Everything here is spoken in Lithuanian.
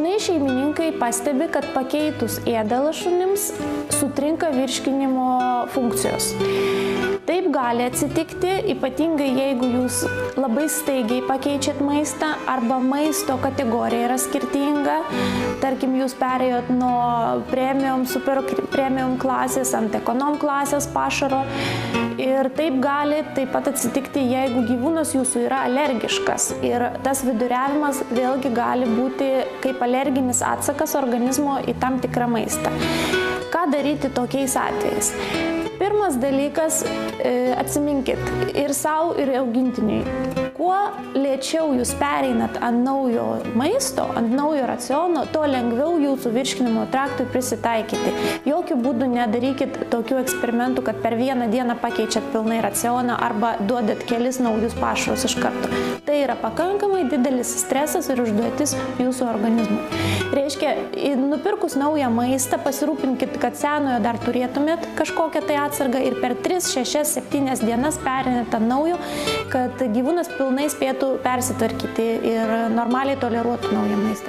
Dažnai šeimininkai pastebi, kad pakeitus ėdalą šunims sutrinka virškinimo funkcijos. Taip gali atsitikti, ypatingai jeigu jūs labai staigiai pakeičiat maistą arba maisto kategorija yra skirtinga. Tarkim, jūs perėjot nuo premium, super premium klasės ant ekonom klasės pašaro. Ir taip gali taip pat atsitikti, jeigu gyvūnas jūsų yra alergiškas. Ir tas viduriavimas vėlgi gali būti kaip alerginis atsakas organizmo į tam tikrą maistą. Ką daryti tokiais atvejais? Pirmas dalykas, atsiminkit ir savo, ir augintiniui. Kuo lėčiau jūs pereinat ant naujo maisto, ant naujo raciono, tuo lengviau jūsų virškinimo traktui prisitaikyti. Jokių būdų nedarykit tokių eksperimentų, kad per vieną dieną pakeičiat pilnai racioną arba duodat kelis naujus pašarus iš karto. Tai yra pakankamai didelis stresas ir užduotis jūsų organizmui. Reiškia, nupirkus naują maistą, pasirūpinkit, kad senojo dar turėtumėt kažkokią tai atsargą ir per 3, 6, 7 dienas pereinat ant naujo, kad gyvūnas pilnai spėtų persitvarkyti ir normaliai toleruotų naują maistą.